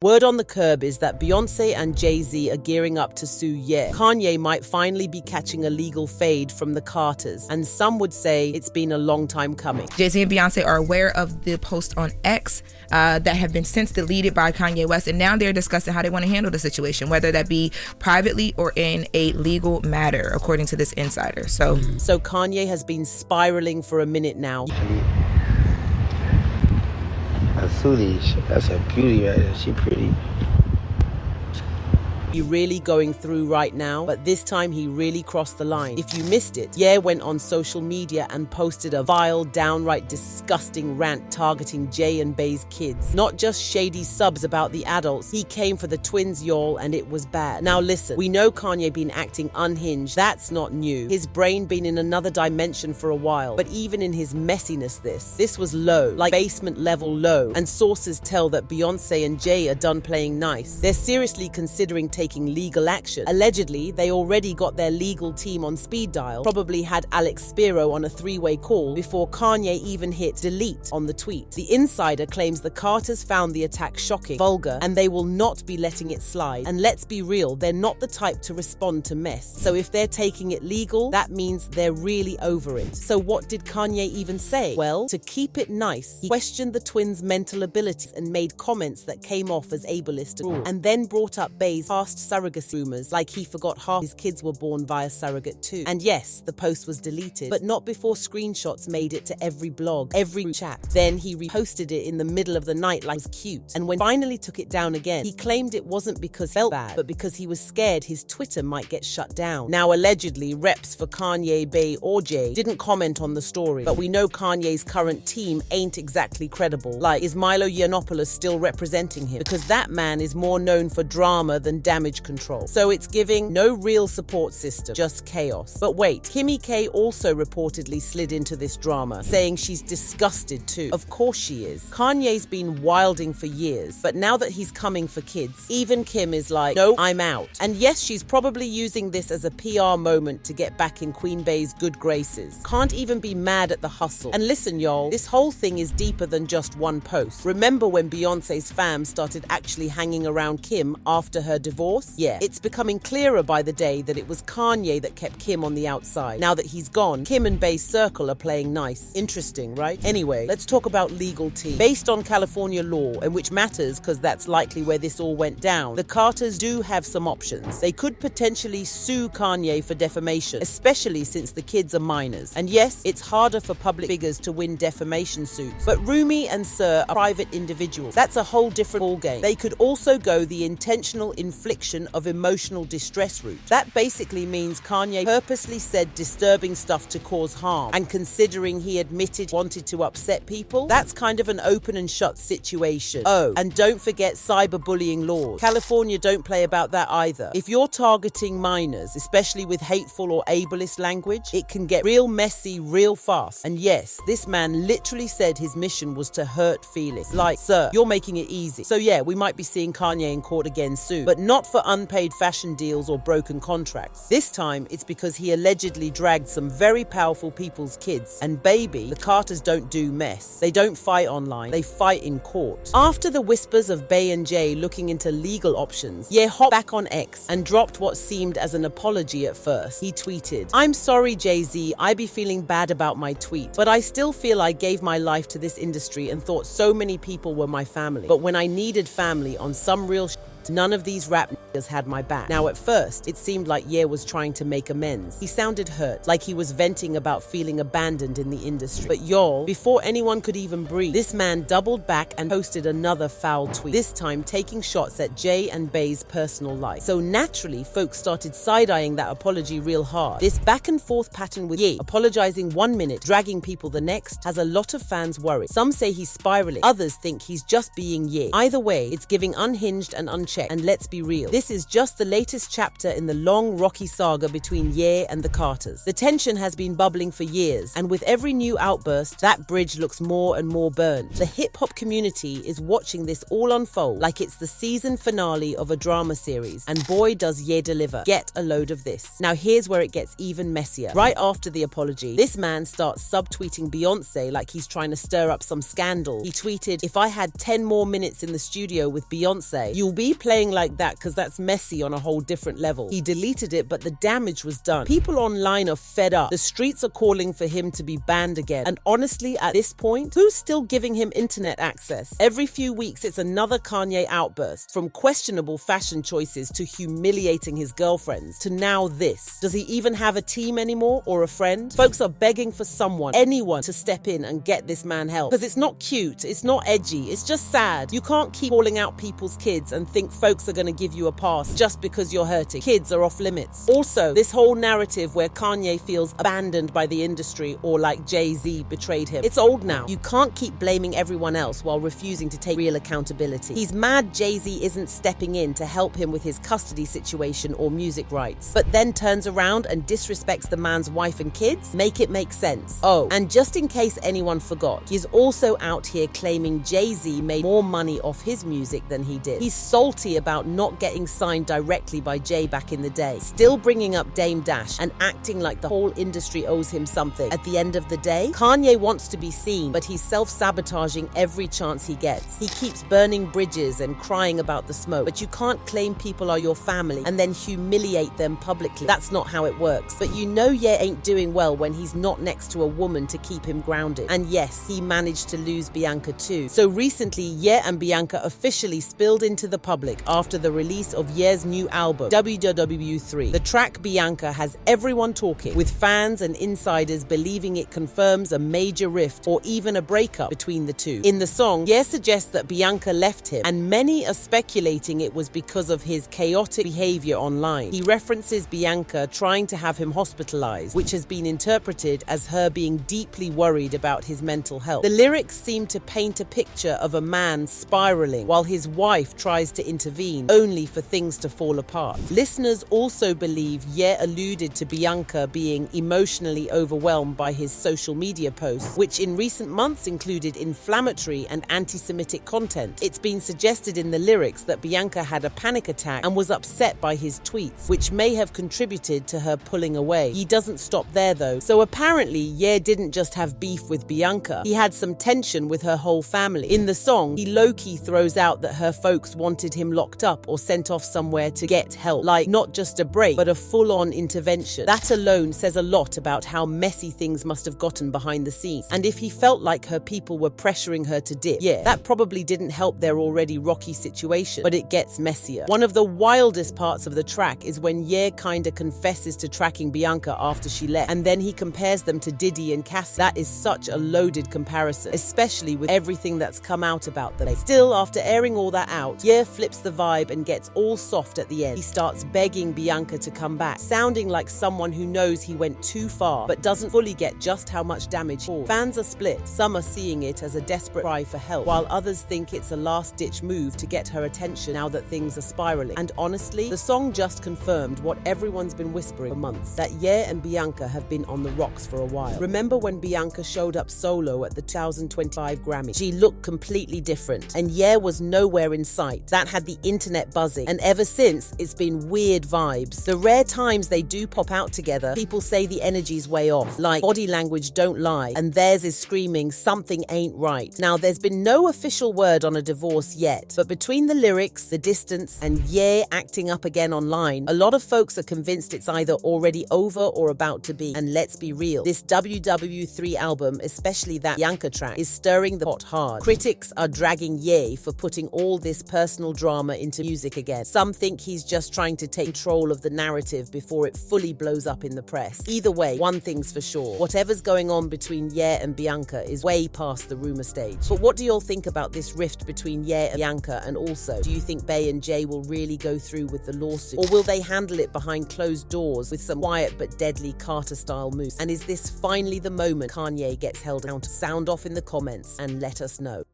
Word on the curb is that Beyoncé and Jay-Z are gearing up to sue Ye. Kanye might finally be catching a legal fade from the Carters, and some would say it's been a long time coming. Jay-Z and Beyonce are aware of the post on X that have been since deleted by Kanye West, and now they're discussing how they want to handle the situation, whether that be privately or in a legal matter, according to this insider. So Kanye has been spiraling for a minute now. That's a beauty right there. She pretty. Really going through right now, but this time he really crossed the line. If you missed it, Ye went on social media and posted a vile, downright disgusting rant targeting Jay and Bey's kids. Not just shady subs about the adults, he came for the twins, y'all, and it was bad. Now listen, we know Kanye been acting unhinged. That's not new. His brain been in another dimension for a while, but even in his messiness, this was low, like basement level low, and sources tell that Beyonce and Jay are done playing nice. They're seriously considering taking legal action. Allegedly, they already got their legal team on speed dial, probably had Alex Spiro on a three-way call before Kanye even hit delete on the tweet. The insider claims the Carters found the attack shocking, vulgar, and they will not be letting it slide. And let's be real, they're not the type to respond to mess. So if they're taking it legal, that means they're really over it. So what did Kanye even say? Well, to keep it nice, he questioned the twins' mental abilities and made comments that came off as ableist and then brought up Bey's past surrogacy rumors, like he forgot half his kids were born via surrogate too. And yes, the post was deleted, but not before screenshots made it to every blog, every chat. Then he reposted it in the middle of the night like it was cute. And when finally took it down again, he claimed it wasn't because he felt bad, but because he was scared his Twitter might get shut down. Now allegedly, reps for Kanye, Bey or Jay didn't comment on the story, but we know Kanye's current team ain't exactly credible. Like, is Milo Yiannopoulos still representing him? Because that man is more known for drama than damage control. So it's giving no real support system, just chaos. But wait, Kimmy K also reportedly slid into this drama, saying she's disgusted too. Of course she is. Kanye's been wilding for years, but now that he's coming for kids, even Kim is like, no, I'm out. And yes, she's probably using this as a PR moment to get back in Queen Bey's good graces. Can't even be mad at the hustle. And listen, y'all, this whole thing is deeper than just one post. Remember when Beyonce's fam started actually hanging around Kim after her divorce? Yeah, it's becoming clearer by the day that it was Kanye that kept Kim on the outside. Now that he's gone, Kim and Bey's circle are playing nice. Interesting, right? Anyway, let's talk about legal team. Based on California law, and which matters because that's likely where this all went down, the Carters do have some options. They could potentially sue Kanye for defamation, especially since the kids are minors. And yes, it's harder for public figures to win defamation suits, but Rumi and Sir are private individuals. That's a whole different ballgame. They could also go the intentional infliction of emotional distress route. That basically means Kanye purposely said disturbing stuff to cause harm, and considering he admitted wanted to upset people, that's kind of an open and shut situation. Oh, and don't forget cyberbullying laws. California don't play about that either. If you're targeting minors, especially with hateful or ableist language, it can get real messy real fast. And yes, this man literally said his mission was to hurt feelings. Like, sir, you're making it easy. So yeah, we might be seeing Kanye in court again soon, but not for unpaid fashion deals or broken contracts. This time, it's because he allegedly dragged some very powerful people's kids. And baby, the Carters don't do mess. They don't fight online, they fight in court. After the whispers of Bey and Jay looking into legal options, Ye hopped back on X and dropped what seemed as an apology at first. He tweeted, "I'm sorry, Jay-Z, I be feeling bad about my tweet, but I still feel I gave my life to this industry and thought so many people were my family. But when I needed family on some real none of these rap niggas had my back." Now at first, it seemed like Ye was trying to make amends. He sounded hurt, like he was venting about feeling abandoned in the industry. But y'all, before anyone could even breathe, this man doubled back and posted another foul tweet, this time taking shots at Jay and Bey's personal life. So naturally, folks started side-eyeing that apology real hard. This back and forth pattern with Ye, apologizing 1 minute, dragging people the next, has a lot of fans worried. Some say he's spiraling, others think he's just being Ye. Either way, it's giving unhinged and unchecked check. And let's be real, this is just the latest chapter in the long, rocky saga between Ye and the Carters. The tension has been bubbling for years, and with every new outburst, that bridge looks more and more burned. The hip-hop community is watching this all unfold like it's the season finale of a drama series, and boy does Ye deliver. Get a load of this. Now here's where it gets even messier. Right after the apology, this man starts subtweeting Beyonce like he's trying to stir up some scandal. He tweeted, "If I had 10 more minutes in the studio with Beyonce, you'll be playing like that because that's messy on a whole different level." He deleted it, but the damage was done. People online are fed up. The streets are calling for him to be banned again. And honestly, at this point, who's still giving him internet access? Every few weeks, it's another Kanye outburst, from questionable fashion choices to humiliating his girlfriends to now this. Does he even have a team anymore or a friend? Folks are begging for someone, anyone, to step in and get this man help. Because it's not cute, it's not edgy, it's just sad. You can't keep calling out people's kids and think folks are going to give you a pass just because you're hurting. Kids are off limits. Also, this whole narrative where Kanye feels abandoned by the industry or like Jay-Z betrayed him, it's old now. You can't keep blaming everyone else while refusing to take real accountability. He's mad Jay-Z isn't stepping in to help him with his custody situation or music rights, but then turns around and disrespects the man's wife and kids? Make it make sense. Oh, and just in case anyone forgot, he's also out here claiming Jay-Z made more money off his music than he did. He's salty about not getting signed directly by Jay back in the day, still bringing up Dame Dash and acting like the whole industry owes him something. At the end of the day, Kanye wants to be seen, but he's self-sabotaging every chance he gets. He keeps burning bridges and crying about the smoke, but you can't claim people are your family and then humiliate them publicly. That's not how it works. But you know Ye ain't doing well when he's not next to a woman to keep him grounded. And yes, he managed to lose Bianca too. So recently, Ye and Bianca officially spilled into the public after the release of Ye's new album, WWW3. The track Bianca has everyone talking, with fans and insiders believing it confirms a major rift or even a breakup between the two. In the song, Ye suggests that Bianca left him, and many are speculating it was because of his chaotic behavior online. He references Bianca trying to have him hospitalized, which has been interpreted as her being deeply worried about his mental health. The lyrics seem to paint a picture of a man spiraling while his wife tries to intervene, only for things to fall apart. Listeners also believe Ye alluded to Bianca being emotionally overwhelmed by his social media posts, which in recent months included inflammatory and anti-Semitic content. It's been suggested in the lyrics that Bianca had a panic attack and was upset by his tweets, which may have contributed to her pulling away. He doesn't stop there though. So apparently, Ye didn't just have beef with Bianca, he had some tension with her whole family. In the song, he low-key throws out that her folks wanted him locked up or sent off somewhere to get help, like not just a break, but a full-on intervention. That alone says a lot about how messy things must have gotten behind the scenes. And if he felt like her people were pressuring her to dip, yeah, that probably didn't help their already rocky situation. But it gets messier. One of the wildest parts of the track is when Ye kinda confesses to tracking Bianca after she left, and then he compares them to Diddy and Cassie. That is such a loaded comparison, especially with everything that's come out about them. Still, after airing all that out, Ye flips the vibe and gets all soft at the end. He starts begging Bianca to come back, sounding like someone who knows he went too far, but doesn't fully get just how much damage caused. Fans are split. Some are seeing it as a desperate cry for help, while others think it's a last-ditch move to get her attention now that things are spiraling. And honestly, the song just confirmed what everyone's been whispering for months, that Ye and Bianca have been on the rocks for a while. Remember when Bianca showed up solo at the 2025 Grammy? She looked completely different, and Ye was nowhere in sight. That had the internet buzzing, and ever since, it's been weird vibes. The rare times they do pop out together, people say the energy's way off, like body language don't lie, and theirs is screaming something ain't right. Now, there's been no official word on a divorce yet, but between the lyrics, the distance, and Ye acting up again online, a lot of folks are convinced it's either already over or about to be. And let's be real, this WW3 album, especially that Bianca track, is stirring the pot hard. Critics are dragging Ye for putting all this personal drama into music again. Some think he's just trying to take control of the narrative before it fully blows up in the press. Either way, one thing's for sure, whatever's going on between Ye and Bianca is way past the rumor stage. But what do y'all think about this rift between Ye and Bianca? And also, do you think Bey and Jay will really go through with the lawsuit, or will they handle it behind closed doors with some quiet but deadly Carter-style moves? And is this finally the moment Kanye gets held down? Sound off in the comments and let us know.